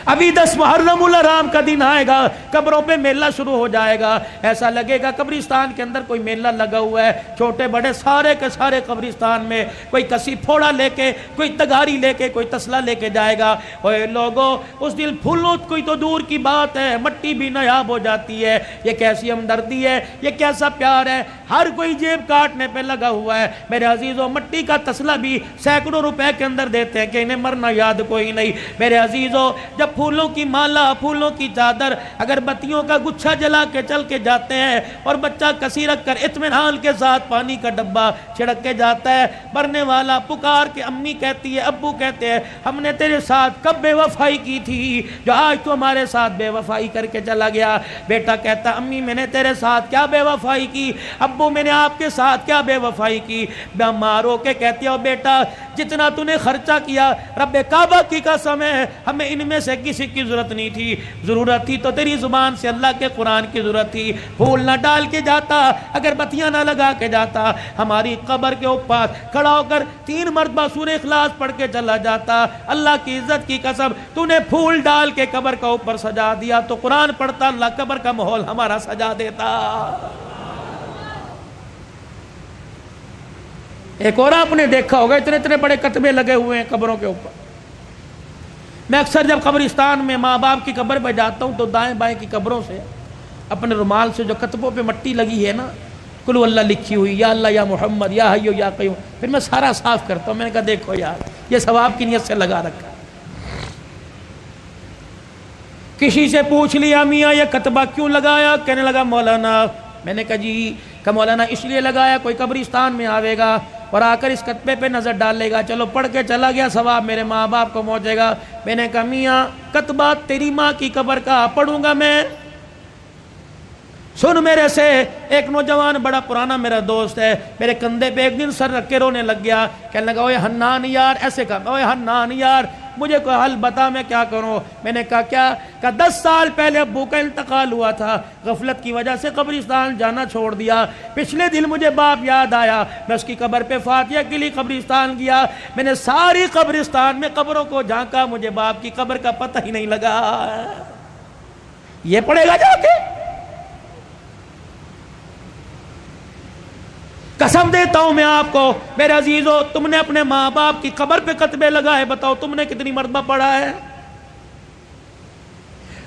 ابھی 10 محرم الحرام کا دن آئے گا، قبروں پہ میلہ شروع ہو جائے گا، ایسا لگے گا قبرستان کے اندر کوئی میلہ لگا ہوا ہے، چھوٹے بڑے سارے کے سارے قبرستان میں کوئی کسی پھوڑا لے کے، کوئی تگاری لے کے، کوئی تسلا لے کے جائے گا۔ اوے لوگوں، اس دل پھولوں کوئی تو دور کی بات ہے، مٹی بھی نایاب ہو جاتی ہے۔ یہ کیسی ہمدردی ہے، یہ کیسا پیار ہے، ہر کوئی جیب کاٹنے پہ لگا ہوا ہے۔ میرے عزیزوں، مٹی کا تسلا بھی سینکڑوں روپے کے اندر دیتے ہیں کہ انہیں مرنا یاد کوئی نہیں۔ میرے عزیزوں، جب پھولوں کی مالا، پھولوں کی چادر، اگر بتیوں کا گچھا جلا کے چل کے جاتے ہیں اور بچہ کسی رکھ کر اطمینان کے ساتھ پانی کا ڈبہ چھڑک کے جاتا ہے، مرنے والا پکار کے امی کہتی ہے، ابو کہتے ہیں، ہم نے تیرے ساتھ کب بے وفائی کی تھی جو آج تو ہمارے ساتھ بے وفائی کر کے چلا گیا؟ بیٹا کہتا، امی میں نے تیرے ساتھ کیا بے وفائی کی، ابو میں نے آپ کے ساتھ کیا بے وفائی کی؟ ماں رو کے کہتی ہے، بیٹا جتنا تو نے خرچہ کیا رب کعبہ کی قسم ہے ہمیں ان میں سے کسی کی ضرورت نہیں تھی، ضرورت تھی تو تیری زبان سے اللہ کے قرآن کی ضرورت تھی۔ پھول نہ ڈال کے جاتا، اگر بتیاں نہ لگا کے جاتا، ہماری قبر کے اوپر کھڑا ہو کر 3 مرتبہ سورہ اخلاص پڑھ کے چلا جاتا، اللہ کی عزت کی قسم تو نے پھول ڈال کے قبر کا اوپر سجا دیا تو قرآن پڑھتا، اللہ قبر کا ماحول ہمارا سجا دیتا۔ ایک اور آپ نے دیکھا ہوگا، اتنے اتنے بڑے کتبے لگے ہوئے ہیں قبروں کے اوپر۔ میں اکثر جب قبرستان میں ماں باپ کی قبر پہ جاتا ہوں تو دائیں بائیں کی قبروں سے اپنے رومال سے جو کتبوں پہ مٹی لگی ہے نا، قل اللہ لکھی ہوئی، یا اللہ یا محمد یا حیو یا قیوم، پھر میں سارا صاف کرتا ہوں۔ میں نے کہا دیکھو یار، یہ ثواب کی نیت سے لگا رکھا۔ کسی سے پوچھ لیا، میاں یہ کتبہ کیوں لگایا؟ کہنے لگا مولانا، میں نے کہا جی، کہ مولانا اس لیے لگایا کوئی قبرستان میں آوے گا اور آ کر اس کتبے پہ نظر ڈالے گا، چلو پڑھ کے چلا گیا، ثواب میرے ماں باپ کو پہنچے گا۔ میں نے کہا میاں کتبہ تیری ماں کی قبر کا پڑھوں گا میں؟ سن میرے سے، ایک نوجوان بڑا پرانا میرا دوست ہے، میرے کندھے پہ ایک دن سر رکھ کے رونے لگ گیا، کہنے لگا اوے حنان یار، ایسے کہا، اوے حنان یار مجھے کوئی حل بتا، میں کیا کروں؟ میں نے کہا کیا؟ کہ 10 سال پہلے ابو کا انتقال ہوا تھا، غفلت کی وجہ سے قبرستان جانا چھوڑ دیا، پچھلے دن مجھے باپ یاد آیا، میں اس کی قبر پہ فاتحہ کے لیے قبرستان گیا، میں نے ساری قبرستان میں قبروں کو جھانکا، مجھے باپ کی قبر کا پتہ ہی نہیں لگا۔ یہ پڑے گا جا کے؟ قسم دیتا ہوں میں آپ کو میرے عزیزو، تم نے اپنے ماں باپ کی قبر پہ کتبے لگائے، بتاؤ تم نے کتنی مرتبہ پڑھا ہے؟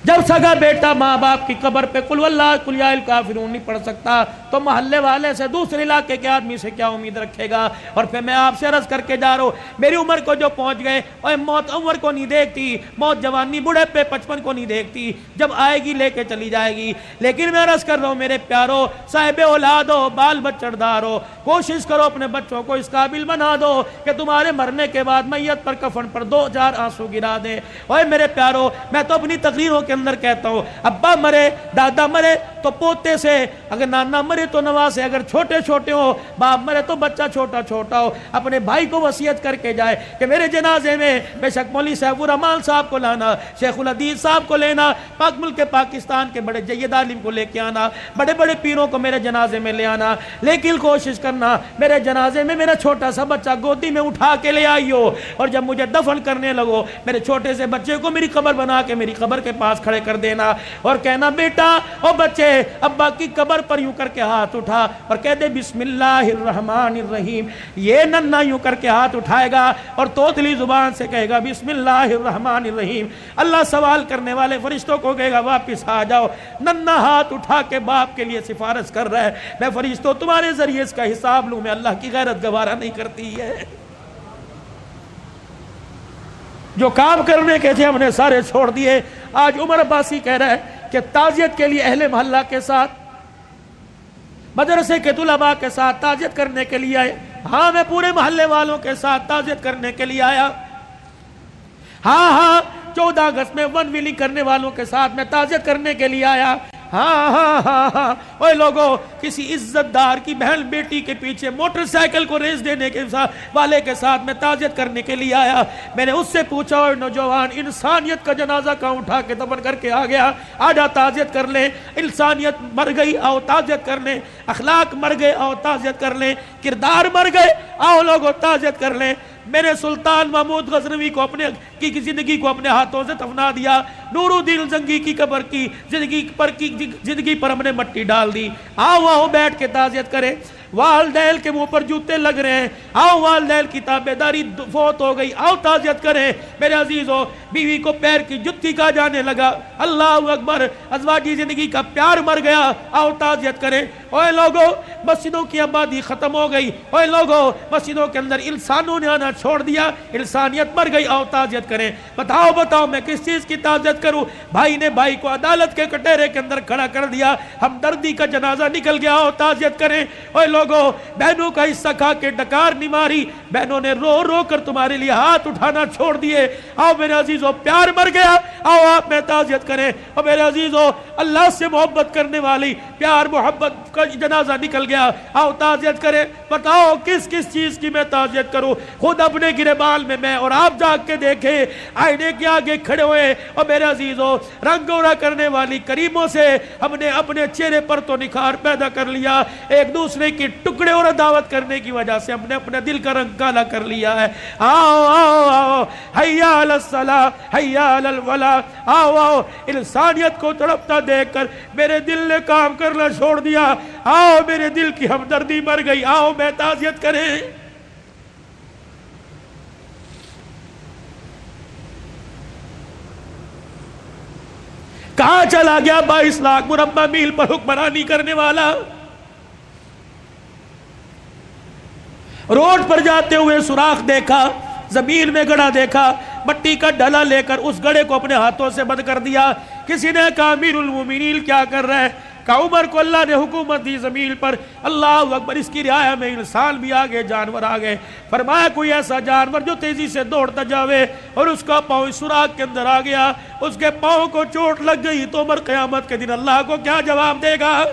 جب سگا بیٹا ماں باپ کی قبر پہ قل واللہ قل یا الکافرون نہیں پڑھ سکتا تو محلے والے سے، دوسرے علاقے کے آدمی سے کیا امید رکھے گا؟ اور پھر میں آپ سے عرض کر کے جا رہا ہوں، میری عمر کو جو پہنچ گئے، اور موت عمر کو نہیں دیکھتی، موت جوانی بوڑھے پہ 55 کو نہیں دیکھتی، جب آئے گی لے کے چلی جائے گی۔ لیکن میں عرض کر رہا ہوں میرے پیارو، صاحب اولاد ہو، بال بچڑدار ہو، کوشش کرو اپنے بچوں کو اس قابل بنا دو کہ تمہارے مرنے کے بعد میت پر کفن پر 2-4 آنسو گرا دے۔ اوے میرے پیارو، میں تو اپنی تقریروں کے اندر کہتا ہوں، ابا مرے، دادا مرے تو پوتے سے، اگر نانا مرے تو نوا سے، اگر چھوٹے چھوٹے ہو، باپ مرے تو بچہ چھوٹا چھوٹا ہو، اپنے بھائی کو وصیت کر کے جائے کہ میرے جنازے میں بے شک مولوی سیف الرحمان صاحب کو لانا، شیخ الحدیث صاحب کو لینا، پاک ملک پاکستان کے بڑے جید عالم کو لے کے آنا، بڑے بڑے پیروں کو میرے جنازے میں لے آنا، لیکن کوشش کرنا میرے جنازے میں میرا چھوٹا سا بچہ گودی میں اٹھا کے لے آئیو، اور جب مجھے دفن کرنے لگو میرے چھوٹے سے بچے کو میری قبر بنا کے میری قبر کے پاس کھڑے کر دینا، اور کہنا بیٹا او بچے ابا کی قبر پر یوں کر کے ہاتھ اٹھا اور کہہ دے بسم اللہ الرحمن الرحیم۔ یہ ننھا یوں کر کے ہاتھ اٹھائے گا اور توتلی زبان سے کہے گا بسم اللہ الرحمن الرحیم، اللہ سوال کرنے والے فرشتوں کو کہے گا واپس آ جاؤ۔ ننھا ہاتھ اٹھا کے باپ کے لیے سفارش کر رہا ہے، میں فرشتوں تمہارے ذریعے اس کا حساب لوں، میں اللہ کی غیرت گوارا نہیں کرتی ہے۔ جو کام کرنے کے تھے ہم نے سارے چھوڑ دیے۔ آج عمر عباسی کہہ رہا ہے کہ تعزیت کے لیے اہل محلہ کے ساتھ، مدرسے کے طلباء کے ساتھ تعزیت کرنے کے لیے آئے۔ ہاں میں پورے محلے والوں کے ساتھ تعزیت کرنے کے لیے آیا۔ ہاں 14 اگست میں ون ویلنگ کرنے والوں کے ساتھ میں تعزیت کرنے کے لیے آیا۔ ہاں اوے لوگوں، کسی عزت دار کی بہن بیٹی کے پیچھے موٹر سائیکل کو ریس دینے کے والے کے ساتھ میں تعزیت کرنے کے لیے آیا۔ میں نے اس سے پوچھا اوے نوجوان، انسانیت کا جنازہ کہاں اٹھا کے دفن کر کے آ گیا؟ آجا تعزیت کر لیں، انسانیت مر گئی آؤ تعزیت کر لیں، اخلاق مر گئے آؤ تعزیت کر لیں، کردار مر گئے آؤ لوگوں تعزیت کر لیں۔ میرے سلطان محمود غزنوی کو کی زندگی کو اپنے ہاتھوں سے دفنا دیا، نور الدین زنگی کی قبر کی زندگی پر ہم نے مٹی ڈال دی۔ آؤ بیٹھ کے تعزیت کریں۔ والدین کے منہ پر جوتے لگ رہے ہیں، آؤ والدین کی تابعداری فوت ہو گئی، آؤ تعزیت کریں۔ میرے عزیزو، بیوی کو پیر کی جتی کہا جانے لگا، اللہ اکبر، ازواجی زندگی کا پیار مر گیا، آؤ تعزیت کریں۔ اوے لوگو، مسجدوں کی آبادی ختم ہو گئی، اوے لوگو، مسجدوں کے اندر انسانوں نے آنا چھوڑ دیا، انسانیت مر گئی، آؤ تعزیت کریں۔ بتاؤ میں کس چیز کی تعزیت کروں؟ بھائی نے بھائی کو عدالت کے کٹہرے کے اندر کھڑا کر دیا، ہمدردی کا جنازہ نکل گیا، آؤ تعزیت کریں۔ اوے لوگو، بہنوں کا حصہ کھا کے ڈکار نہیں ماری، بہنوں نے رو رو کر تمہارے لیے ہاتھ اٹھانا چھوڑ دیے، آؤ میرے عزیزو، پیار مر گیا، آؤ آپ میں تعزیت کریں۔ اور میرے عزیزو، اللہ سے محبت کرنے والی پیار محبت کا جنازہ نکل گیا، آؤ تعزیت کریں۔ بتاؤ کس چیز کی میں تعزیت کروں؟ خود اپنے گریبان میں اور آپ جاگ کے دیکھیں، آئینے کے آگے کھڑے ہوئے، اور میرے عزیزو، رنگ گورا کرنے والی کریموں سے ہم نے اپنے چہرے پر تو نکھار پیدا کر لیا، ایک دوسرے کی ٹکڑے اور دعوت کرنے کی وجہ سے ہم نے اپنے دل کا رنگ کالا کر لیا ہے۔ آؤ آؤ آؤ، حیا علی الصلاۃ، حیا علی الفلاح، آؤ آؤ۔ انسانیت کو تڑپتا دیکھ کر میرے دل نے کام کرنا چھوڑ دیا، آؤ میرے دل کی ہمدردی مر گئی، آؤ میں تعزیت کریں۔ کہاں چلا گیا 22 لاکھ مربع میل پر حکمرانی کرنے والا؟ روڈ پر جاتے ہوئے سوراخ دیکھا، زمین میں گڑھا دیکھا، مٹی کا ڈلا لے کر اس گڑھے کو اپنے ہاتھوں سے بند کر دیا۔ کسی نے کہا امیر المومنین کیا کر رہا ہے؟ کہ عمر کو اللہ نے حکومت دی زمین پر، اللہ اکبر، اس کی رعایا میں انسان بھی آگے، جانور آگے۔ فرمایا کوئی ایسا جانور جو تیزی سے دوڑتا جاوے اور اس کا پاؤں سوراخ کے اندر آ گیا، اس کے پاؤں کو چوٹ لگ گئی، تو عمر قیامت کے دن اللہ کو کیا جواب دے گا؟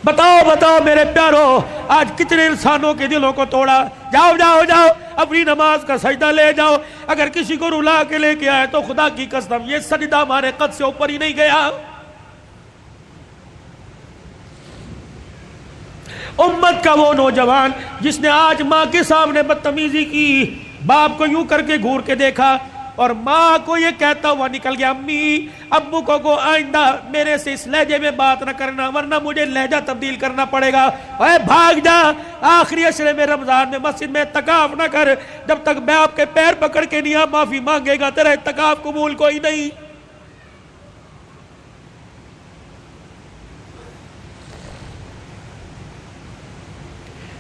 بتاؤ میرے پیارو، آج کتنے انسانوں کے دلوں کو توڑا۔ جاؤ اپنی نماز کا سجدہ لے جاؤ، اگر کسی کو رلا کے لے کے آئے تو خدا کی قسم یہ سجدہ ہمارے قد سے اوپر ہی نہیں گیا۔ امت کا وہ نوجوان جس نے آج ماں کے سامنے بدتمیزی کی، باپ کو یوں کر کے گھور کے دیکھا اور ماں کو یہ کہتا ہوا نکل گیا، امی ابو کو آئندہ میرے سے اس لہجے میں بات نہ کرنا ورنہ مجھے لہجہ تبدیل کرنا پڑے گا، اے بھاگ جا، آخری عشرے میں رمضان میں مسجد میں اعتکاف نہ کر، جب تک میں آپ کے پیر پکڑ کے نہیں معافی مانگے گا تیرا اعتکاف قبول کوئی نہیں۔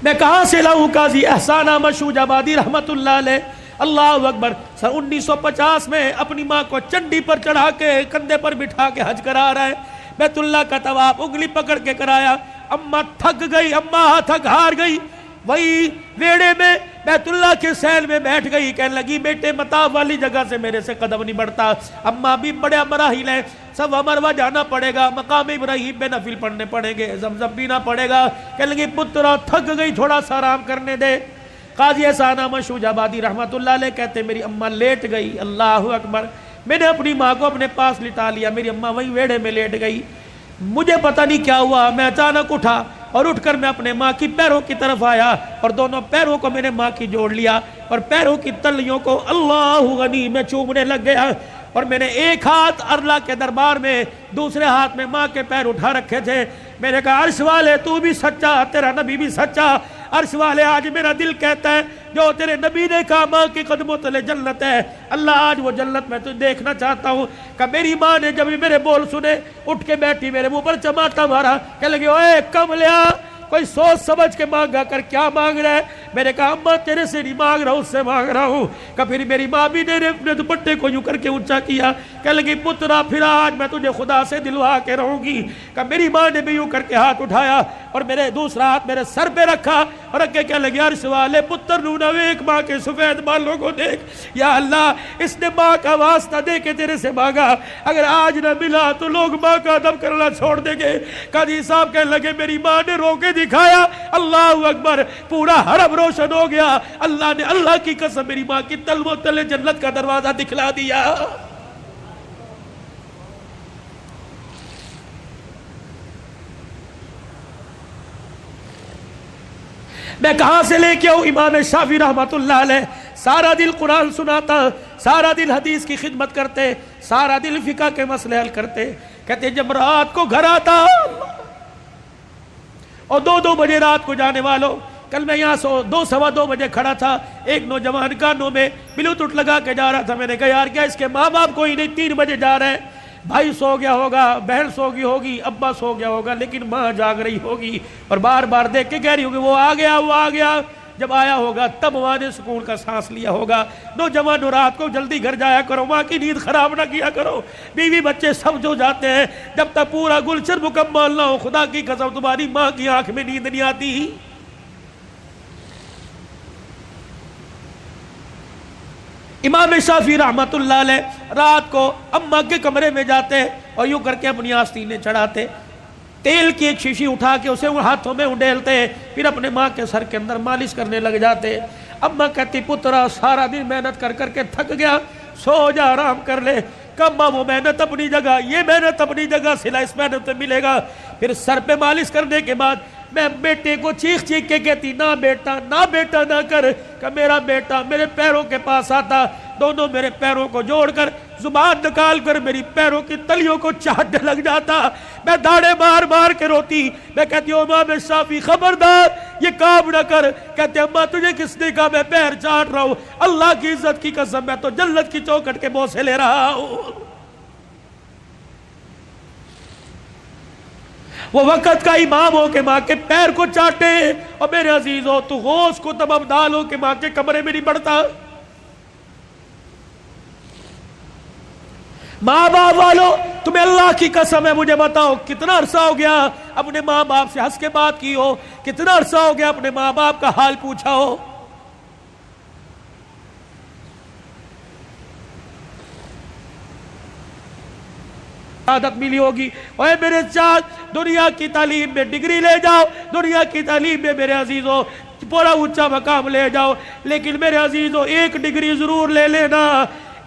میں کہاں سے لاؤں قاضی احسان احمد شوج آبادی رحمت اللہ علیہ، اللہ اکبر، سن 1950 میں اپنی ماں کو چنڈی پر چڑھا کے کندھے پر بٹھا کے حج کرا رہا ہے، بیت اللہ کا طواف انگلی پکڑ کے کرایا، اماں تھک گئی، اماں تھک ہار گئی، وہی ویڑے میں بیت اللہ کے سیل میں بیٹھ گئی، کہنے لگی بیٹے مطاف والی جگہ سے میرے سے قدم نہیں بڑھتا، اماں بھی بڑے مراحل ہیں، صفا مروہ جانا پڑے گا، مقام ابراہیم پہ نفل پڑھنے پڑیں گے، زمزم پینا پڑے گا، کہنے لگی پترا تھک گئی تھوڑا سا آرام کرنے دے۔ قاضی احسان احمد شوج آبادی رحمت اللہ علیہ کہتے میری اماں لیٹ گئی، اللہ اکبر، میں نے اپنی ماں کو اپنے پاس لٹا لیا، میری اماں وہیں ویڑے میں لیٹ گئی، مجھے پتہ نہیں کیا ہوا، میں اچانک اٹھا اور اٹھ کر میں اپنے ماں کی پیروں کی طرف آیا اور دونوں پیروں کو میں نے ماں کی جوڑ لیا اور پیروں کی تلیوں کو اللہ غنی میں چومنے لگ گیا، اور میں نے ایک ہاتھ اللہ کے دربار میں، دوسرے ہاتھ میں ماں کے پیر اٹھا رکھے تھے، میں نے کہا عرش والے تو بھی سچا، تیرا نبی بھی سچا، عرش والے آج میرا دل کہتا ہے جو تیرے نبی نے کہا ماں کے قدموں تلے جنت ہے، اللہ آج وہ جنت میں تجھے دیکھنا چاہتا ہوں۔ کہ میری ماں نے جب میرے بول سنے اٹھ کے بیٹھی، میرے منہ پر چماٹا مارا، کہنے لگی اوے کملیا کوئی سوچ سمجھ کے مانگا کر، کیا مانگ رہا ہے؟ میں نے کہا اماں تیرے سے نہیں مانگ رہا ہوں، اس سے مانگ رہا ہوں۔ کہ پھر میری ماں بھی نے اپنے دوپٹے کو یوں کر کے اونچا کیا، کہنے لگی پترا پھر آج میں تجھے خدا سے دلوا کے رہوں گی۔ کہ میری ماں نے بھی یوں کر کے ہاتھ اٹھایا اور میرے دوسرا ہاتھ میرے سر پہ رکھا اور اگے کہنے لگی عرش والے پتر نونا ایک ماں کے سفید بالوں کو دیکھ، یا اللہ اس نے ماں کا واسطہ دے کے تیرے سے مانگا، اگر آج نہ ملا تو لوگ ماں کا ادب کرنا چھوڑ دیں گے۔ قاضی صاحب کہنے لگے میری ماں نے رو کے دکھایا، اللہ اکبر، پورا حرم روشن ہو گیا، اللہ نے اللہ کی قسم میری ماں کی تلووں تلے جنت کا دروازہ دکھلا دیا۔ میں کہاں سے لے کے آؤں؟ امام شافعی رحمۃ اللہ علیہ سارا دن قرآن سناتا، سارا دن حدیث کی خدمت کرتے، سارا دن فقہ کے مسئلے حل کرتے. کہتے جب رات کو گھر آتا اور 2 بجے رات کو جانے والوں، کل میں یہاں 2 بجے کھڑا تھا، ایک نوجوان کانوں میں بلوٹوتھ لگا کے جا رہا تھا. میں نے کہا یار کیا اس کے ماں باپ کوئی نہیں، 3 بجے جا رہے ہیں، بھائی سو گیا ہوگا، بہن سو گئی ہوگی، ابا سو گیا ہوگا، لیکن ماں جاگ رہی ہوگی اور بار بار دیکھ کے کہہ رہی ہوگی وہ آ گیا وہ آ گیا. جب آیا ہوگا تب وہاں نے سکون کا سانس لیا ہوگا. نوجوانوں رات کو جلدی گھر جایا کرو، ماں کی نیند خراب نہ کیا کرو. بیوی بچے سب جو جاتے ہیں، جب تک پورا گلشن مکمل نہ ہو، خدا کی قسم تمہاری ماں کی آنکھ میں نیند نہیں آتی. امام شافعی رحمۃ اللہ علیہ رات کو اماں کے کمرے میں جاتے اور یوں کر کے اپنی آستینیں چڑھاتے، تیل کی ایک شیشی اٹھا کے اسے ہاتھوں میں اڈیلتے، پھر اپنے ماں کے سر کے اندر مالش کرنے لگ جاتے. اماں کہتی پترا سارا دن محنت کر کر کے تھک گیا، سو جا آرام کر لے. کما وہ محنت اپنی جگہ، یہ محنت اپنی جگہ، صلہ اس محنت میں ملے گا. پھر سر پہ مالش کرنے کے بعد میں بیٹے کو چیخ چیخ کے کہتی نہ بیٹا نہ کر، کہ میرا بیٹا میرے پیروں کے پاس آتا، دونوں میرے پیروں کو جوڑ کر زبان نکال کر میری پیروں کی تلیوں کو چاٹنے لگ جاتا. میں داڑے مار کے روتی. میں کہتی ہوں امام شافعی خبردار یہ کام نہ کر. کہتے اماں تجھے کس نے کہا میں پیر چاٹ رہا ہوں؟ اللہ کی عزت کی قسم میں تو جنت کی چوکھٹ کے بوسے لے رہا ہوں. وہ وقت کا امام ہو کے ماں کے پیر کو چاٹے. اور میرے عزیزو تو غوث کو تب ابدال ہو کے ماں کے کمرے میں نہیں بڑھتا. ماں باپ والو تمہیں اللہ کی قسم ہے مجھے بتاؤ کتنا عرصہ ہو گیا اپنے ماں باپ سے ہنس کے بات کی ہو؟ کتنا عرصہ ہو گیا اپنے ماں باپ کا حال پوچھا ہو؟ عادت ملی ہوگی اوے میرے ساتھ دنیا کی تعلیم میں ڈگری لے جاؤ، دنیا کی تعلیم میں میرے عزیزو پورا اونچا مقام لے جاؤ، لیکن میرے عزیزو ایک ڈگری ضرور لے لینا،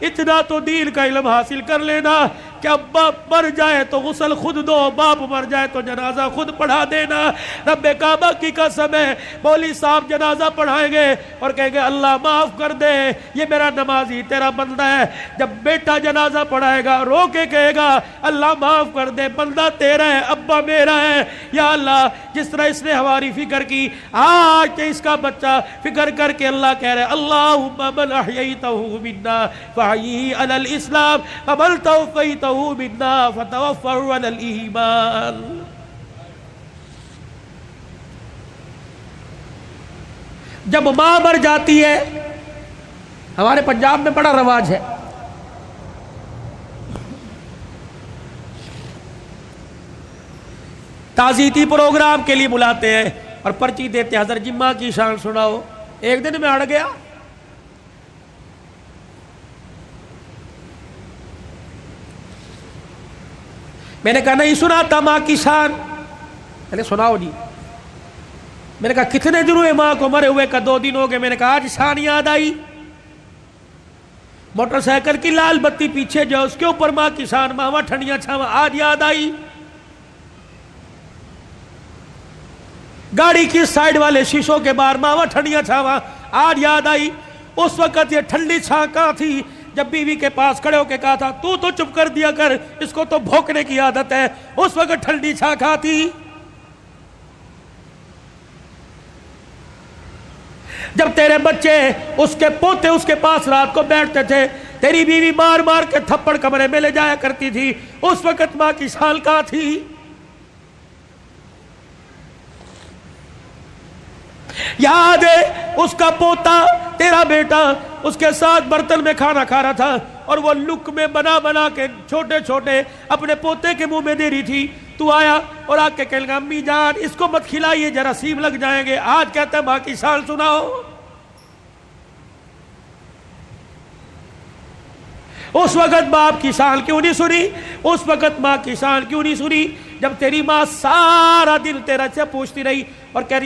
اتنا تو دین کا علم حاصل کر لینا کہ اب باپ مر جائے تو غسل خود دو، باپ مر جائے تو جنازہ خود پڑھا دینا. رب کعبہ کی قسم ہے مولوی صاحب جنازہ پڑھائیں گے اور کہیں گے اللہ معاف کر دے یہ میرا نمازی تیرا بندہ ہے. جب بیٹا جنازہ پڑھائے گا رو کے کہے گا اللہ معاف کر دے بندہ تیرا ہے ابا میرا ہے. یا اللہ جس طرح اس نے ہماری فکر کی آج کہ اس کا بچہ فکر کر کے اللہ کہہ رہے اللہم من احییتہ منا فحیی علی الاسلام ومن توفیتہ منا فتوفہ علی الایمان. جب ماں مر جاتی ہے ہمارے پنجاب میں بڑا رواج ہے، تعزیتی پروگرام کے لیے بلاتے ہیں اور پرچی دیتے ہیں حضرت جمعہ کی شان سناؤ. ایک دن میں اڑ گیا، میں نے کہا نہیں سناتا ماں کی شان. پہلے سناؤ جی. میں نے کہا کتنے دن ہوئے ماں کو مرے ہوئے؟ کا 2 دن ہو گئے. میں نے کہا آج شان یاد آئی. موٹر سائیکل کی لال بتی پیچھے جو اس کے اوپر ماں کی شان، ماما ٹھنڈیاں چھاواں، آج یاد آئی. گاڑی کی سائیڈ والے شیشوں کے باہر ماما ٹھنڈیاں چھاواں، آج یاد آئی. اس وقت یہ ٹھنڈی چھاں کہاں تھی جب بیوی کے پاس کھڑے ہو کے کہا تھا تو چپ کر دیا کر، اس کو تو بھونکنے کی عادت ہے. اس وقت ٹھنڈی چھاں کہاں تھی؟ جب تیرے بچے اس کے پوتے اس کے پاس رات کو بیٹھتے تھے، تیری بیوی مار مار کے تھپڑ کمرے میں لے جایا کرتی تھی، اس وقت ماں کی شان کہاں تھی؟ یاد ہے اس کا پوتا تیرا بیٹا اس کے ساتھ برتن میں کھانا کھا رہا تھا اور وہ لک میں بنا بنا کے چھوٹے چھوٹے اپنے پوتے کے منہ میں دے رہی تھی. تو آیا اور آ کے کہنے لگا امی جان اس کو مت کھلائیے جراثیم لگ جائیں گے. آج کہتا ہے ماں کی شان سناؤ. اس وقت باپ کی شان کیوں نہیں سنی؟ اس وقت ماں کی شان کیوں نہیں سنی؟ جب تیری ماں سارا دن تیرا سے پوچھتی رہی اور کہہ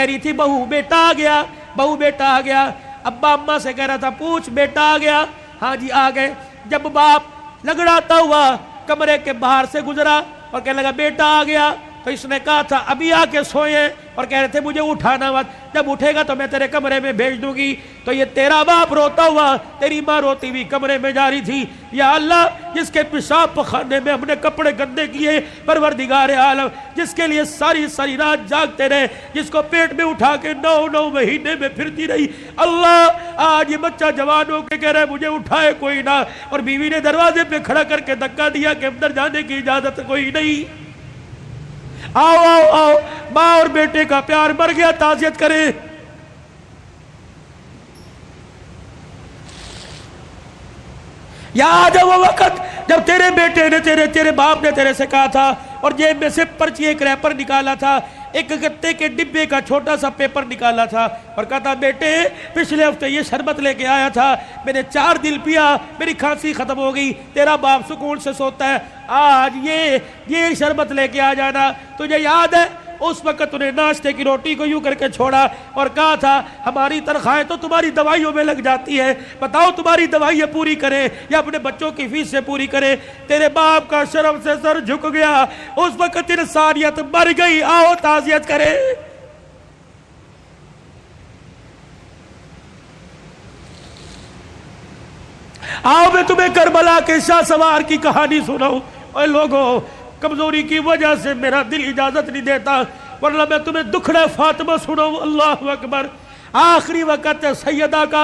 رہی تھی بہو بیٹا آ گیا، بہو بیٹا آ گیا. ابا اماں سے کہہ رہا تھا پوچھ بیٹا آ گیا، ہاں جی آ گئے. جب باپ لگڑاتا ہوا کمرے کے باہر سے گزرا اور کہنے لگا بیٹا آ گیا، تو اس نے کہا تھا ابھی آ کے سوئے اور کہہ رہے تھے مجھے اٹھانا مت، جب اٹھے گا تو میں تیرے کمرے میں بھیج دوں گی۔ تو یہ تیرا باپ روتا ہوا، تیری ماں روتی ہوئی کمرے میں جا رہی تھی، یا اللہ جس کے پیشاب پخانے میں ہم نے کپڑے گندے کیے، پروردگار عالم جس کے لیے ساری ساری رات جاگتے رہے، جس کو پیٹ میں اٹھا کے 9 مہینے میں پھرتی رہی، اللہ آج یہ بچہ جوان ہو کے کہہ رہا ہے مجھے اٹھائے کوئی نہ، اور بیوی نے دروازے پہ کھڑا کر کے دھکا دیا کہ اندر جانے کی اجازت کوئی نہیں۔ آؤ آؤ آؤ، ماں اور بیٹے کا پیار مر گیا، تعزیت کریں۔ یاد ہے وہ وقت جب تیرے بیٹے نے تیرے باپ نے تیرے سے کہا تھا اور جیب میں سے پرچی ایک ریپر نکالا تھا، ایک گتے کے ڈبے کا چھوٹا سا پیپر نکالا تھا اور کہا تھا بیٹے پچھلے ہفتے یہ شربت لے کے آیا تھا، میں نے 4 دن پیا، میری کھانسی ختم ہو گئی، تیرا باپ سکون سے سوتا ہے، آج یہ شربت لے کے آ جانا۔ تجھے یاد ہے اس وقت انہیں ناشتے کی روٹی کو یوں کر کے چھوڑا اور کہا تھا ہماری تنخواہیں تو تمہاری دوائیوں میں لگ جاتی ہے، بتاؤ تمہاری دوائیاں پوری کریں یا اپنے بچوں کی فیس سے پوری کریں۔ تیرے باپ کا شرم سے سر جھک گیا، اس وقت انسانیت مر گئی، آؤ تعزیت کریں۔ آؤ میں تمہیں کربلا کے شاہ سوار کی کہانی سناؤں۔ اے لوگوں، کمزوری کی وجہ سے میرا دل اجازت نہیں دیتا، ورنہ میں تمہیں دکھڑے فاطمہ سناؤں۔ اللہ اکبر۔ آخری وقت ہے سیدہ کا،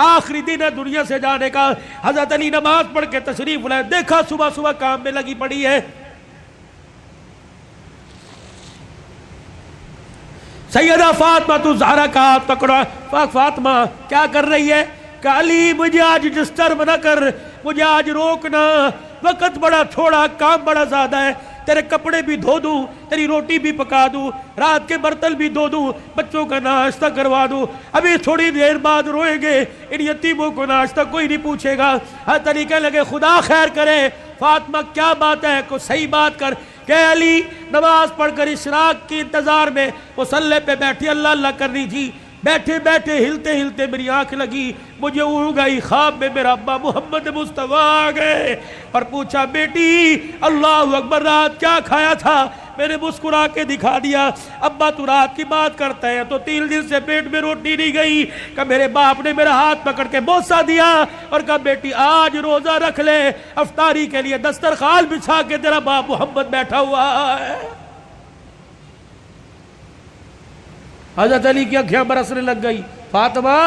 آخری دن ہے دنیا سے جانے کا۔ حضرت علی نماز پڑھ کے تشریف لائے، دیکھا صبح صبح کام میں لگی پڑی ہے۔ سیدہ فاطمہ تو زہرا کا ہاتھ پکڑا، فاطمہ کیا کر رہی ہے؟ کہ علی مجھے آج ڈسٹرب نہ کر، مجھے آج روکنا، وقت بڑا تھوڑا، کام بڑا زیادہ ہے، تیرے کپڑے بھی دھو دوں، تیری روٹی بھی پکا دوں، رات کے برتن بھی دھو دوں، بچوں کا ناشتہ کروا دوں، ابھی تھوڑی دیر بعد روئیں گے، ان یتیموں کو ناشتہ کوئی نہیں پوچھے گا۔ ہر طریقے لگے خدا خیر کرے۔ فاطمہ کیا بات ہے، کوئی صحیح بات کر۔ کہ علی نماز پڑھ کر اشراق کی انتظار میں مصلی پہ بیٹھی اللہ اللہ کر رہی تھی، بیٹھے بیٹھے ہلتے ہلتے میری آنکھ لگی، مجھے اڑ گئی، خواب میں میرا ابا محمد مصطفیٰ آ گئے اور پوچھا بیٹی اللہ اکبر رات کیا کھایا تھا؟ میں نے مسکرا کے دکھا دیا۔ ابا تو رات کی بات کرتا ہے تو 3 دن سے پیٹ میں روٹی نہیں گئی۔ کہ میرے باپ نے میرا ہاتھ پکڑ کے بوسہ دیا اور کہا بیٹی آج روزہ رکھ لے، افطاری کے لیے دسترخوان بچھا کے تیرا باپ محمد بیٹھا ہوا ہے۔ حضرت علی کی آنکھیں برسنے لگ گئی۔ فاطمہ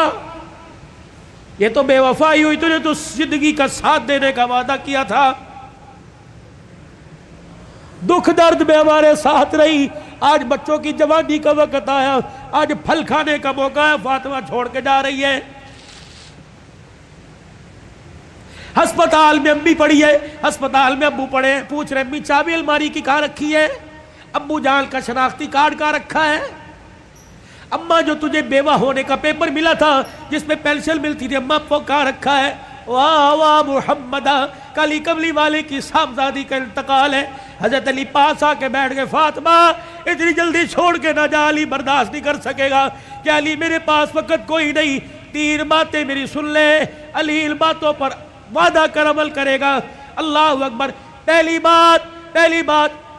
یہ تو بے وفائی ہوئی، تو نے تو زندگی کا ساتھ دینے کا وعدہ کیا تھا، دکھ درد میں ہمارے ساتھ رہی، آج بچوں کی جوانی کا وقت آیا، آج پھل کھانے کا موقع ہے، فاطمہ چھوڑ کے جا رہی ہے۔ ہسپتال میں امی پڑی ہے، ہسپتال میں ابو پڑے، پوچھ رہے امی چابی الماری کی کہاں رکھی ہے؟ ابو جان کا شناختی کارڈ کہاں رکھا ہے؟ اماں جو تجھے بیوہ ہونے کا پیپر ملا تھا جس میں پینشن ملتی تھی، اماں وہ کہاں رکھا ہے؟ واہ واہ محمدہ، کالی کملی والے کی صاحبزادی کا انتقال ہے۔ حضرت علی پاس آ کے بیٹھ گئے، فاطمہ اتنی جلدی چھوڑ کے نہ جا، علی برداشت نہیں کر سکے گا۔ کہ علی میرے پاس وقت کوئی نہیں، 3 باتیں میری سن لے، علی ان باتوں پر وعدہ کر عمل کرے گا۔ اللہ اکبر۔ پہلی بات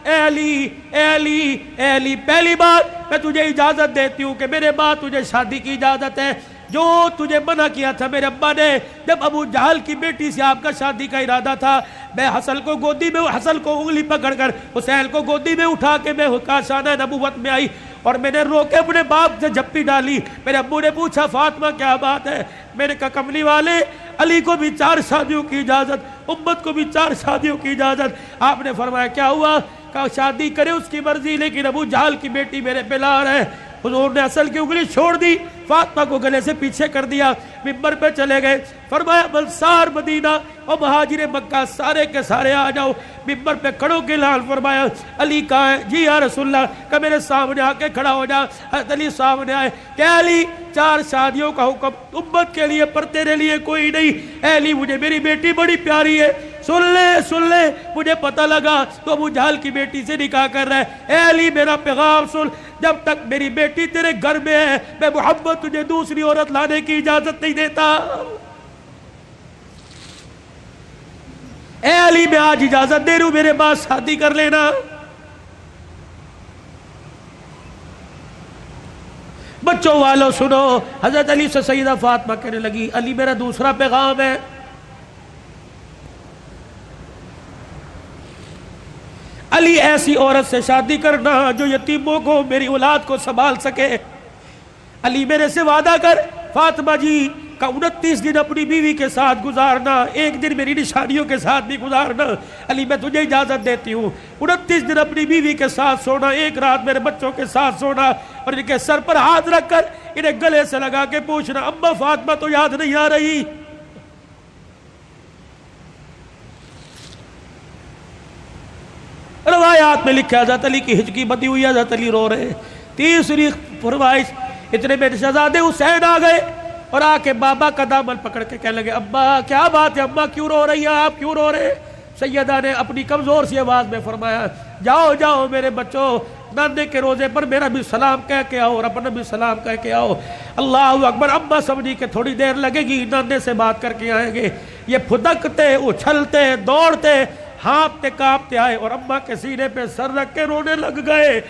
اے علی، پہلی بات میں تجھے اجازت دیتی ہوں کہ میرے بعد تجھے شادی کی اجازت ہے۔ جو تجھے منع کیا تھا میرے ابا نے، جب ابو جہل کی بیٹی سے آپ کا شادی کا ارادہ تھا، میں حسن کو گودی میں، حسن کو انگلی پکڑ کر حسین کو گودی میں اٹھا کے میں کاشانہ نبوت میں آئی اور میں نے رو کے اپنے باپ سے جھپی ڈالی۔ میرے ابو نے پوچھا فاطمہ کیا بات ہے؟ میرے کہا کملی والے علی کو بھی 4 شادیوں کی اجازت، امت کو بھی 4 شادیوں کی اجازت۔ آپ نے فرمایا کیا ہوا؟ کہا شادی کرے اس کی مرضی، لیکن ابو جہل کی بیٹی میرے پہ لار ہے۔ حضور نے اصل کی انگلی چھوڑ دی، فاطمہ کو گلے سے پیچھے کر دیا، ممبر پہ چلے گئے، فرمایا انصار مدینہ اور مہاجر مکہ سارے کے سارے آ جاؤ۔ ممبر پہ کھڑوں کے لال فرمایا علی کہاں ہے؟ جی یا رسول اللہ، کہ میرے سامنے آ کے کھڑا ہو جا۔ حضرت علی سامنے آئے کہ علی 4 شادیوں کا حکم امت کے لیے پر تیرے لیے کوئی نہیں۔ اے علی مجھے میری بیٹی بڑی پیاری ہے، سن لے مجھے پتہ لگا تو ابو جہل کی بیٹی سے نکاح کر رہا ہے۔ اے علی میرا پیغام سن، جب تک میری بیٹی تیرے گھر میں ہے میں محمد تجھے دوسری عورت لانے کی اجازت نہیں دیتا۔ اے علی میں آج اجازت دے رہا ہوں، میرے بعد شادی کر لینا۔ بچوں والوں سنو، حضرت علی سے سیدہ فاطمہ کہنے لگی علی میرا دوسرا پیغام ہے، علی ایسی عورت سے شادی کرنا جو یتیموں کو، میری اولاد کو سنبھال سکے۔ علی میرے سے وعدہ کر فاطمہ جی کا 29 دن اپنی بیوی کے ساتھ گزارنا، ایک دن میری نشانیوں کے ساتھ بھی گزارنا۔ علی میں تجھے اجازت دیتی ہوں، 29 دن اپنی بیوی کے ساتھ سونا، ایک رات میرے بچوں کے ساتھ سونا، اور ان کے سر پر ہاتھ رکھ کر انہیں گلے سے لگا کے پوچھنا اما فاطمہ تو یاد نہیں آ رہی؟ روایات میں لکھا حضرت علی کی ہچکی بندی ہوئی، حضرت علی رو رہے۔ تیسری فرمائش، اتنے میں شہزادے حسین آ گئے اور آ کے بابا کا دامن پکڑ کے کہنے لگے ابا کیا بات ہے، اماں کیوں رو رہی ہیں آپ، کیوں رو رہے؟ سیدہ نے اپنی کمزور سی آواز میں فرمایا جاؤ جاؤ میرے بچوں، نانے کے روزے پر میرا بھی سلام کہہ کے آؤ اور اپنا بھی سلام کہہ کے آؤ۔ اللہ اکبر۔ اماں سمجھی کہ تھوڑی دیر لگے گی، نانے سے بات کر کے آئیں گے۔ یہ پھدکتے اچھلتے دوڑتے ہانپتے کانپتے آئے اور اماں کے سینے پہ سر رکھ کے رونے لگ گئے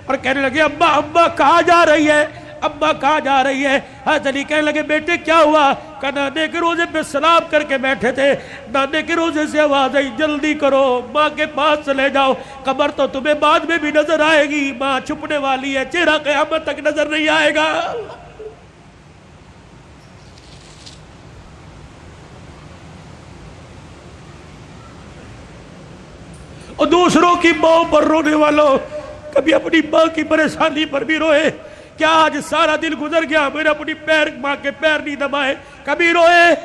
اور کہنے لگے ابا ابا کہاں جا رہی ہے، ابا کہاں جا رہی ہے؟ حضرت علی کہنے لگے بیٹے کیا ہوا؟ کہ نانے کے روزے پہ سلام کر کے بیٹھے تھے، نانے کے روزے سے آواز آئی جلدی کرو ماں کے پاس چلے جاؤ، قبر تو تمہیں بعد میں بھی نظر آئے گی، ماں چھپنے والی ہے، چہرہ قیامت تک نظر نہیں آئے گا۔ اور دوسروں کی ماں پر رونے والوں، کبھی اپنی ماں کی پریشانی پر بھی روئے۔ کیا آج سارا دن گزر گیا میں نے اپنی ماں کے پیر نہیں دبائے؟ کبھی روئے؟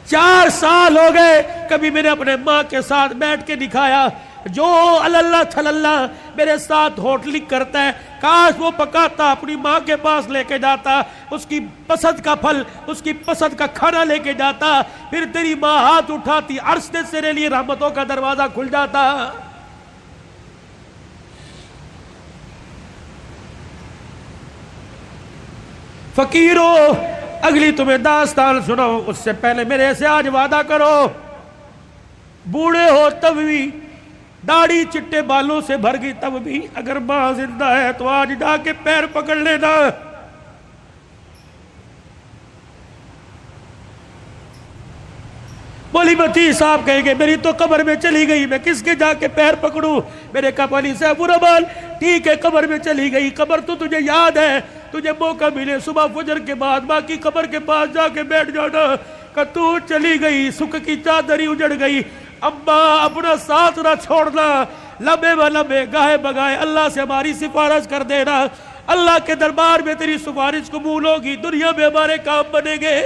4 سال ہو گئے کبھی میں نے اپنے ماں کے ساتھ بیٹھ کے دکھایا؟ جو اللہ تھلاللہ میرے ساتھ ہوٹلی کرتا ہے کاش وہ پکاتا اپنی ماں کے پاس لے کے جاتا، اس کی پسند کا پھل، اس کی پسند کا کھانا لے کے جاتا، پھر تیری ماں ہاتھ اٹھاتی، عرش سے تیرے لیے رحمتوں کا دروازہ کھل جاتا۔ فقیرو اگلی تمہیں داستان سناؤ اس سے پہلے میرے سے آج وعدہ کرو، بوڑھے ہو تب بھی، داڑھی چٹے بالوں سے بھر گئی تب بھی، اگر ماں زندہ ہے تو آج جا کے پیر پکڑ لینا۔ بولی بتی صاحب کہیں گے میری تو قبر میں چلی گئی، میں کس کے جا کے پیر پکڑوں؟ میرے کہا علی صاحب برابر ٹھیک ہے، قبر میں چلی گئی، قبر تو تجھے یاد ہے، تجھے موقع ملے صبح فجر کے بعد ماں کی قبر کے پاس جا کے بیٹھ جانا۔ کہ تو چلی گئی، سکھ کی چادری اجڑ گئی، اماں اپنا ساتھ نہ چھوڑنا، لمبے و لمبے گاہے بگائے اللہ سے ہماری سفارش کر دینا، اللہ کے دربار میں تیری سفارش قبول ہوگی، دنیا میں ہمارے کام بنیں گے۔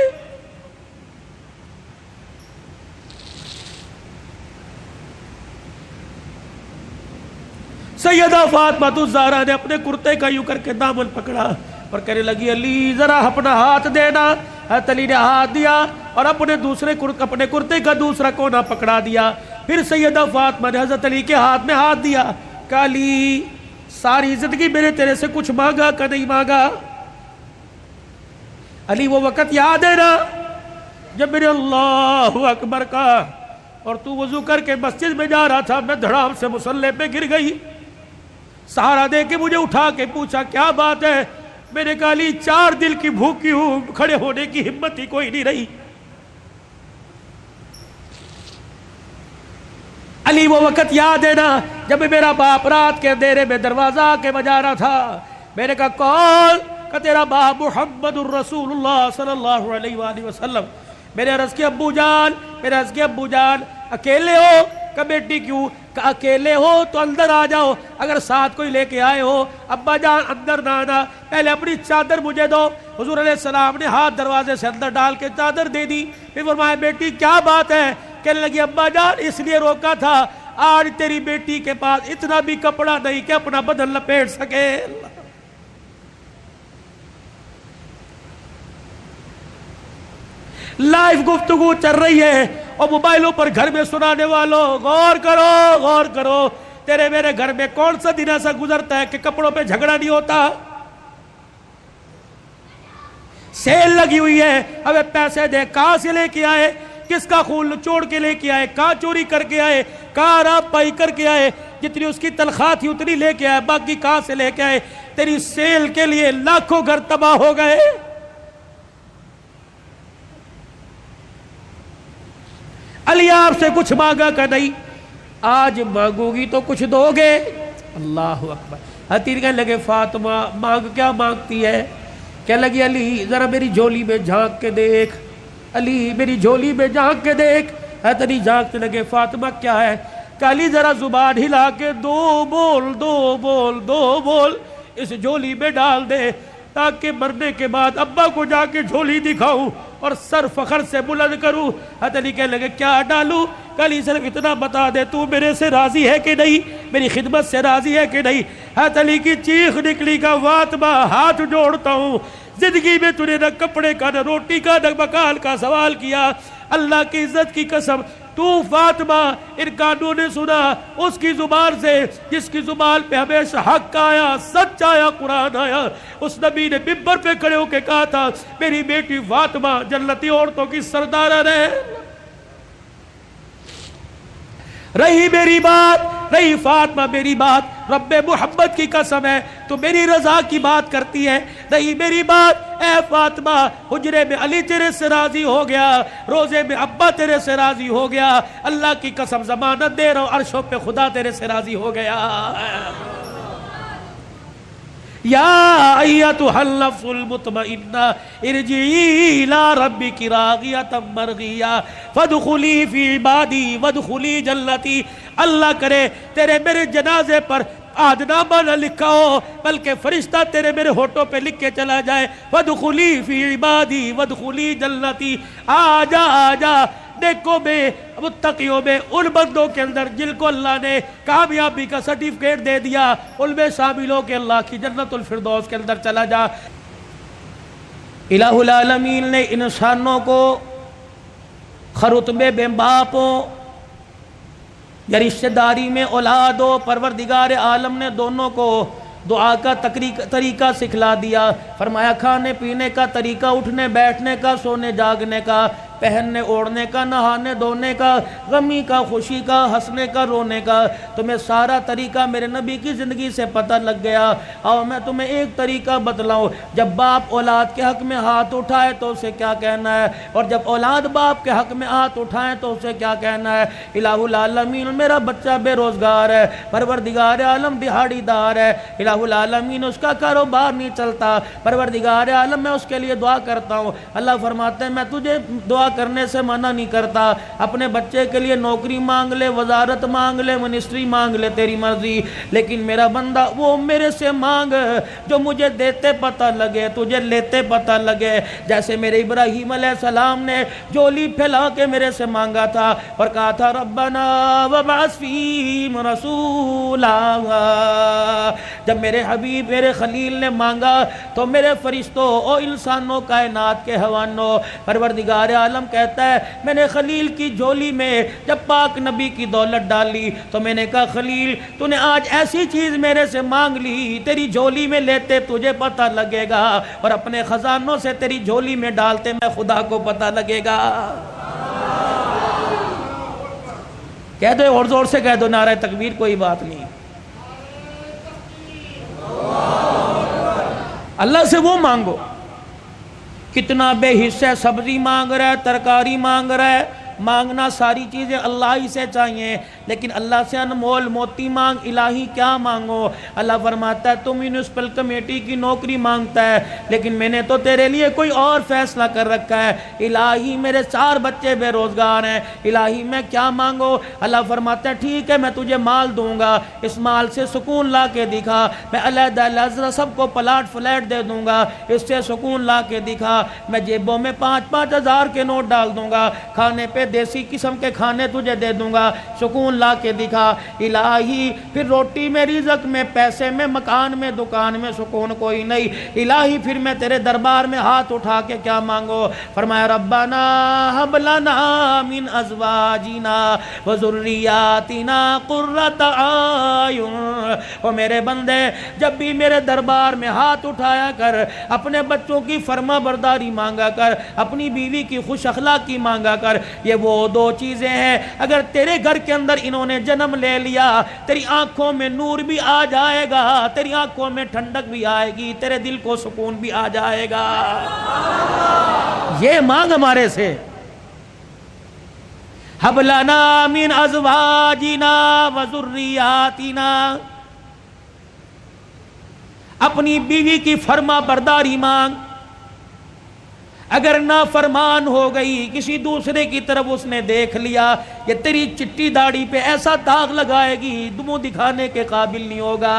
سیدہ فاطمہ الزہرا نے اپنے کرتے کا یوں کر کے دامن پکڑا اور کہنے لگی علی ذرا اپنا ہاتھ دینا۔ حضرت علی نے ہاتھ دیا اور اپنے کرتے کا دوسرا کونا پکڑا دیا۔ پھر سیدہ فاطمہ نے حضرت علی کے ہاتھ میں ہاتھ دیا، کہا علی ساری زندگی میں نے تیرے سے کچھ مانگا کہ نہیں مانگا؟ علی وہ وقت یاد ہے نا جب میرے اللہ اکبر کا اور تو وضو کر کے مسجد میں جا رہا تھا، میں دھڑام سے مصلی پہ گر گئی، سہارا دے کے مجھے اٹھا کے پوچھا کیا بات ہے؟ میں نے کہا علی 4 دل کی بھوکی ہوں، کھڑے ہونے کی ہمت ہی کوئی نہیں رہی۔ علی وہ وقت یاد ہے نا جب میرا باپ رات کے اندھیرے میں دروازہ کے بجا رہا تھا، میں نے کہا کون؟ کہ تیرا باپ محمد الرسول اللہ صلی اللہ علیہ وآلہ وسلم۔ میں نے عرض کیا ابو جان اکیلے ہو؟ کہ بیٹی کیوں؟ کہ اکیلے ہو تو اندر آ جاؤ، اگر ساتھ کوئی لے کے آئے ہو ابا جان اندر نہ آنا، پہلے اپنی چادر مجھے دو۔ حضور علیہ السلام نے ہاتھ دروازے سے اندر ڈال کے چادر دے دی، پھر فرمایا بیٹی کیا بات ہے؟ کہنے لگی ابا جان اس لیے روکا تھا، آج تیری بیٹی کے پاس اتنا بھی کپڑا نہیں کہ اپنا بدن لپیٹ سکے۔ لائیو گفتگو چل رہی ہے اور موبائلوں پر گھر میں سنانے والوں غور کرو، تیرے میرے گھر میں کون سا دن ایسا گزرتا ہے کہ کپڑوں پہ جھگڑا نہیں ہوتا؟ سیل لگی ہوئی ہے، ابے پیسے دے، کہاں سے لے کے آئے؟ کس کا خون چوڑ کے لے کے آئے؟ کہاں چوری کر کے آئے؟ کہاں راب پائی کر کے آئے؟ جتنی اس کی تنخواہ تھی اتنی لے کے آئے، باقی کہاں سے لے کے آئے؟ تیری سیل کے لیے لاکھوں گھر تباہ ہو گئے۔ علی آپ سے کچھ مانگا کہ نہیں؟ آج مانگو گی تو کچھ دو گے؟ اللہ اکبر۔ حتیر کہنے لگے فاطمہ مانگ کیا مانگتی ہے؟ کہنے لگی علی ذرا میری جھولی میں جھانک کے دیکھ، علی میری جھولی میں جھانک کے دیکھ۔ حضرت علی جھانکنے لگے، فاطمہ کیا ہے؟ کہ علی ذرا زبان ہلا کے دو بول اس جھولی میں ڈال دے، تاکہ مرنے کے بعد ابا کو جا کے جھولی دکھاؤں اور سر فخر سے بلند کروں۔ حضرت علی کہنے لگے کیا ڈالوں؟ کہ علی صرف اتنا بتا دے تو میرے سے راضی ہے کہ نہیں، میری خدمت سے راضی ہے کہ نہیں؟ حضرت علی کی چیخ نکلی کہ فاطمہ ہاتھ جوڑتا ہوں، زندگی میں تو نے نہ کپڑے کا، نہ روٹی کا، نہ مکان کا سوال کیا، اللہ کی عزت کی قسم تو فاطمہ ان کانوں نے سنا اس کی زبان سے جس کی زبان پہ ہمیشہ حق آیا، سچ آیا، قرآن آیا۔ اس نبی نے ممبر پہ کھڑے ہو کے کہا تھا میری بیٹی فاطمہ جنتی عورتوں کی سردارہ ہے۔ رہی میری بات، رہی فاطمہ میری بات، رب محمد کی قسم ہے تو میری رضا کی بات کرتی ہے، رہی میری بات، اے فاطمہ حجرے میں علی تیرے سے راضی ہو گیا، روزے میں ابا تیرے سے راضی ہو گیا، اللہ کی قسم ضمانت دے رہا ہوں عرشوں پہ خدا تیرے سے راضی ہو گیا۔ یا ایتھا النفس المطمئنہ ارجعی الی ربک راغیۃ مرضیہ فادخلی فی عبادی وادخلی جنتی۔ اللہ کرے تیرے میرے جنازے پر آدنامہ نہ لکھا ہو بلکہ فرشتہ تیرے میرے ہونٹوں پہ لکھ کے چلا جائے، وادخلی فی عبادی وادخلی جنتی۔ آجا آجا نیکوں میں، متقیوں میں، ان بندوں کے اندر جن کو اللہ نے کامیابی کا سرٹیفکیٹ دے دیا ان میں شامل ہو کے اللہ کی جنت الفردوس کے اندر چلا جا۔ الہ العالمین نے انسانوں کو خرطبے بے باپوں یا رشتہ داری میں اولاد ہو، پروردگار عالم نے دونوں کو دعا کا طریقہ سکھلا دیا، فرمایا کھانے پینے کا طریقہ، اٹھنے بیٹھنے کا، سونے جاگنے کا، پہننے اوڑھنے کا، نہانے دھونے کا، غمی کا، خوشی کا، ہنسنے کا، رونے کا، تمہیں سارا طریقہ میرے نبی کی زندگی سے پتہ لگ گیا۔ اور میں تمہیں ایک طریقہ بتلاؤں، جب باپ اولاد کے حق میں ہاتھ اٹھائے تو اسے کیا کہنا ہے، اور جب اولاد باپ کے حق میں ہاتھ اٹھائیں تو اسے کیا کہنا ہے۔ الہ العالمین میرا بچہ بے روزگار ہے، پروردگار عالم دہاڑی دار ہے، الہ العالمین اس کا کاروبار نہیں چلتا، پروردگار عالم میں اس کے لیے دعا کرتا ہوں۔ اللہ فرماتے ہیں میں تجھے دعا کرنے سے منع نہیں کرتا، اپنے بچے کے لیے نوکری مانگ لے، وزارت مانگ لے، منسٹری مانگ لے، تیری مرضی، لیکن میرا بندہ وہ میرے سے مانگ جو مجھے دیتے پتہ لگے، تجھے لیتے پتہ لگے۔ جیسے میرے ابراہیم علیہ السلام نے جولی پھیلا کے میرے سے مانگا تھا اور کہا تھا ربنا وابعث فیہم رسولا، جب میرے حبیب میرے خلیل نے مانگا تو میرے فرشتوں اور انسانوں کائنات کے حوانوں پروردگار عالم کہتا ہے میں نے خلیل کی جھولی میں جب پاک نبی کی دولت ڈالی تو میں نے کہا خلیل تو نے آج ایسی چیز میرے سے مانگ لی، تیری جھولی میں لیتے تجھے پتہ لگے گا اور اپنے خزانوں سے تیری جھولی میں ڈالتے میں خدا کو پتہ لگے گا۔ کہہ دو اور زور سے کہہ دو نعرہ تکبیر، کوئی بات نہیں۔ اللہ سے وہ مانگو، کتنا بے حصہ سبزی مانگ رہا ہے، ترکاری مانگ رہا ہے، مانگنا ساری چیزیں اللہ ہی سے چاہیے، لیکن اللہ سے انمول موتی مانگ، الہی کیا مانگو؟ اللہ فرماتا ہے تم میونسپل کمیٹی کی نوکری مانگتا ہے لیکن میں نے تو تیرے لیے کوئی اور فیصلہ کر رکھا ہے، الہی میرے 4 بچے بے روزگار ہیں، الہی میں کیا مانگو؟ اللہ فرماتا ہے ٹھیک ہے میں تجھے مال دوں گا، اس مال سے سکون لا کے دکھا، میں علیحدہ علیحدہ سب کو پلاٹ فلیٹ دے دوں گا، اس سے سکون لا کے دکھا، میں جیبوں میں 5-5 ہزار کے نوٹ ڈال دوں گا، کھانے پہ دیسی قسم کے کھانے تجھے دے دوں گا، سکون لا کے دکھا۔ الہی پھر روٹی میں، رزق میں، پیسے میں، مکان میں، دکان میں سکون کوئی نہیں، الہی پھر میں تیرے دربار میں ہاتھ اٹھا کے کیا مانگو؟ فرمایا ربنا ہب لنا من ازواجنا وذریاتنا قرۃ اعین۔ او میرے بندے جب بھی میرے دربار میں ہاتھ اٹھایا کر، اپنے بچوں کی فرما برداری مانگا کر، اپنی بیوی کی خوش اخلاقی مانگا کر، یہ وہ 2 چیزیں ہیں اگر تیرے گھر کے اندر انہوں نے جنم لے لیا، تیری آنکھوں میں نور بھی آ جائے گا، تیری آنکھوں میں ٹھنڈک بھی آئے گی، تیرے دل کو سکون بھی آ جائے گا۔ یہ مانگ ہمارے سے، حب لنا من ازواجنا وذریاتنا، اپنی بیوی کی فرما برداری مانگ۔ اگر نافرمان ہو گئی، کسی دوسرے کی طرف اس نے دیکھ لیا، یہ تیری چٹی داڑھی پہ ایسا داغ لگائے گی منہ دکھانے کے قابل نہیں ہوگا۔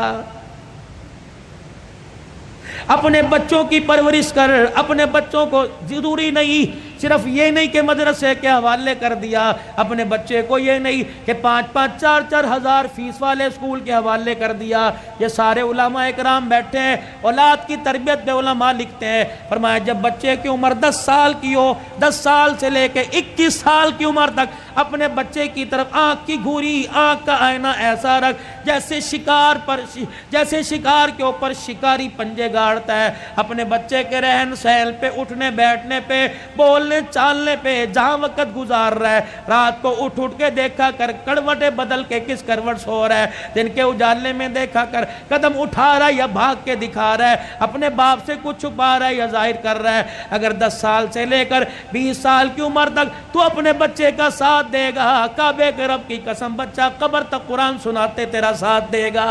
اپنے بچوں کی پرورش کر، اپنے بچوں کو ضروری نہیں صرف یہ نہیں کہ مدرسے کے حوالے کر دیا، اپنے بچے کو یہ نہیں کہ 5-5 4-4 ہزار فیس والے اسکول کے حوالے کر دیا۔ یہ سارے علماء اکرام بیٹھے ہیں، اولاد کی تربیت پہ علماء لکھتے ہیں، فرمایا جب بچے کی عمر 10 سال کی ہو، 10 سال سے لے کے 21 سال کی عمر تک اپنے بچے کی طرف آنکھ کی گھوری، آنکھ کا آئینہ ایسا رکھ جیسے شکار کے اوپر شکاری پنجے گاڑتا ہے۔ اپنے بچے کے رہن سہن پہ، اٹھنے بیٹھنے پہ، بولنے چالنے پہ، جہاں وقت گزار رہا ہے، رات کو اٹھ کے دیکھا کر کروٹیں بدل کے کس کروٹ سو رہا ہے، دن کے اجالے میں دیکھا کر قدم اٹھا رہا ہے یا بھاگ کے دکھا رہا ہے، اپنے باپ سے کچھ چھپا رہا ہے یا ظاہر کر رہا ہے۔ اگر 10 سال سے لے کر 20 سال کی عمر تک تو اپنے بچے کا ساتھ دے گا، کعبے کے رب کی قسم بچہ قبر تک قرآن سناتے تیرا ساتھ دے گا،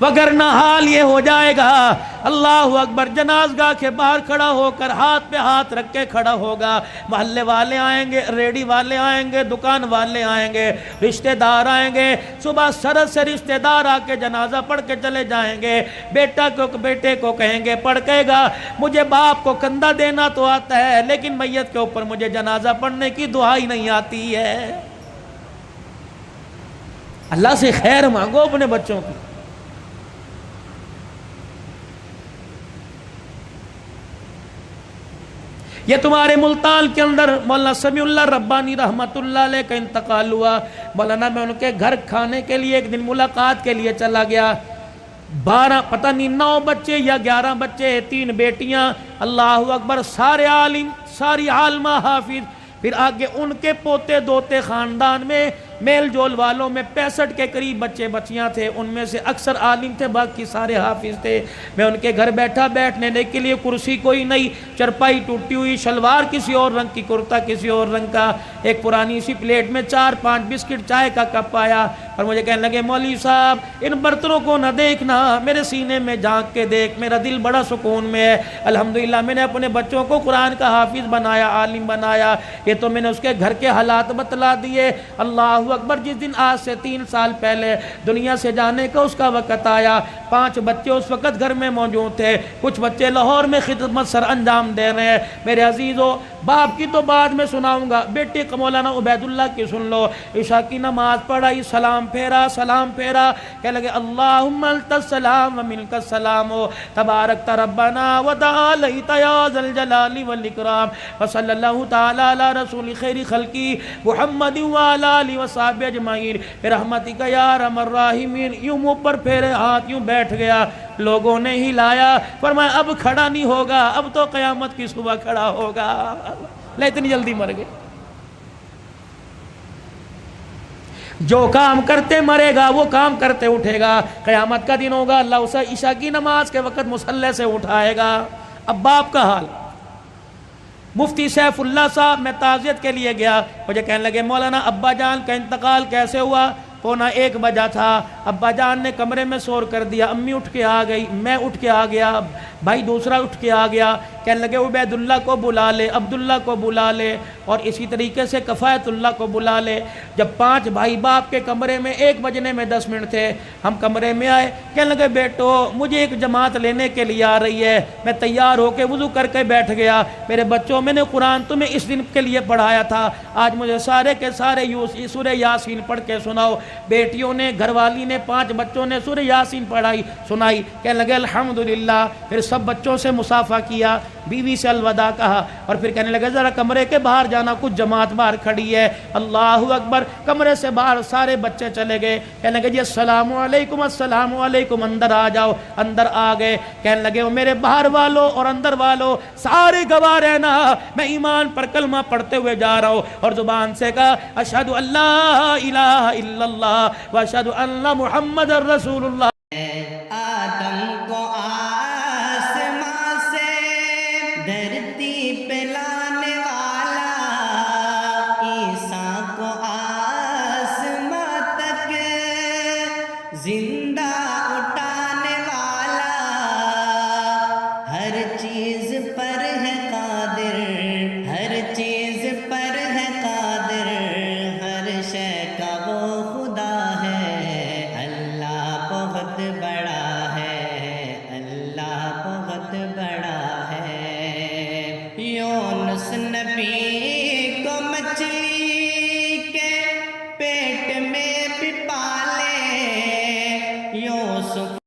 وگرنہ حال یہ ہو جائے گا۔ اللہ اکبر، جنازگاہ کے باہر کھڑا ہو کر ہاتھ پہ ہاتھ رکھ کے کھڑا ہوگا، محلے والے آئیں گے، ریڈی والے آئیں گے، دکان والے آئیں گے، رشتہ دار آئیں گے، صبح سرد سے رشتہ دار آ کے جنازہ پڑھ کے چلے جائیں گے۔ بیٹے کو کہیں گے، پڑھ کہے گا مجھے باپ کو کندھا دینا تو آتا ہے لیکن میت کے اوپر مجھے جنازہ پڑھنے کی دعا ہی نہیں آتی ہے۔ اللہ سے خیر مانگو اپنے بچوں کی۔ یہ تمہارے ملتان کے اندر مولانا سمیع اللہ ربانی رحمت اللہ علیہ کا انتقال ہوا۔ مولانا میں ان کے گھر کھانے کے لیے ایک دن ملاقات کے لیے چلا گیا، 12 پتہ نہیں 9 بچے یا 11 بچے، 3 بیٹیاں، اللہ اکبر، سارے عالم، ساری عالمہ حافظ، پھر آگے ان کے پوتے دوتے، خاندان میں میل جول والوں میں 65 کے قریب بچے بچیاں تھے، ان میں سے اکثر عالم تھے، باقی سارے حافظ تھے۔ میں ان کے گھر بیٹھا، بیٹھنے کے لیے کرسی کوئی نہیں، چرپائی ٹوٹی ہوئی، شلوار کسی اور رنگ کی، کرتا کسی اور رنگ کا، ایک پرانی سی پلیٹ میں 4-5 بسکٹ، چائے کا کپ آیا اور مجھے کہنے لگے مولوی صاحب ان برتنوں کو نہ دیکھنا، میرے سینے میں جھانک کے دیکھ، میرا دل بڑا سکون میں ہے، الحمدللہ میں نے اپنے بچوں کو قرآن کا حافظ بنایا، عالم بنایا، یہ تو میں نے اس کے گھر کے حالات بتلا دیے۔ اللہ اکبر، جس دن آج سے 3 سال پہلے دنیا سے جانے کا اس کا وقت آیا، 5 بچے اس وقت گھر میں موجود تھے، کچھ بچے لاہور میں خدمت سر انجام دے رہے ہیں۔ میرے عزیزو، باپ کی تو بعد میں سناؤں گا، بیٹے مولانا عبید اللہ کی سن لو۔ عشاء کی نماز پڑھائی، سلام پھیرا، کہنے لگے اللہم انت السلام و منک السلام تبارک ربنا و تعالیت یا ذا الجلال والاکرام وصلی اللہ تعالی علی رسول خیر خلقی محمد وعلی آلہ وصحبہ اجمعین برحمتک یا ارحم الراحمین۔ یوں منہ پر پھیرے ہاتھ، یوں بیٹھ گیا، لوگوں نے ہی لایا، فرمایا اب کھڑا نہیں ہوگا، اب تو قیامت کی صبح کھڑا ہوگا۔ لے اتنی جلدی مر گئے، جو کام کرتے مرے گا وہ کام کرتے اٹھے گا، قیامت کا دن ہوگا، اللہ اسے عشاء کی نماز کے وقت مصلی سے اٹھائے گا۔ اب باپ کا حال، مفتی سیف اللہ صاحب، میں تعزیت کے لیے گیا، مجھے کہنے لگے مولانا ابا جان کا انتقال کیسے ہوا؟ 1:15 بجا تھا، ابا جان نے کمرے میں شور کر دیا، امی اٹھ کے آ گئی، میں اٹھ کے آ گیا، بھائی دوسرا اٹھ کے آ گیا، کہنے لگے عبید اللہ کو بلا لے، عبداللہ کو بلا لے، اور اسی طریقے سے کفایت اللہ کو بلا لے۔ جب 5 بھائی باپ کے کمرے میں 1 بجنے میں 10 منٹ تھے، ہم کمرے میں آئے، کہنے لگے بیٹو مجھے ایک جماعت لینے کے لیے آ رہی ہے۔ میں تیار ہو کے وضو کر کے بیٹھ گیا، میرے بچوں میں نے قرآن تمہیں اس دن کے لیے پڑھایا تھا، آج مجھے سارے کے سارے سورہ یاسین پڑھ کے سناؤ۔ بیٹیوں نے، گھر والی نے، 5 بچوں نے سورہ یاسین پڑھائی سنائی، کہنے لگے الحمدللہ۔ پھر سب بچوں سے مصافحہ کیا، بیوی سے الوداع کہا اور پھر کہنے لگے ذرا کمرے کے باہر جانا، کچھ جماعت باہر کھڑی ہے۔ اللہ اکبر، کمرے سے باہر سارے بچے چلے گئے، کہنے لگے جی السلام علیکم السلام علیکم، اندر آ جاؤ۔ اندر آ گئے، کہنے لگے میرے باہر والوں اور اندر والوں سارے گواہ رہنا، میں ایمان پر کلمہ پڑھتے ہوئے جا رہا ہوں، اور زبان سے کہا اشہد ان لا الہ الا اللہ و اشہد ان محمد رسول اللہ۔ آدم کو آسماں سے دھرتی پہ لانے والا، عیسیٰ کو آسماں تک زندہ اٹھا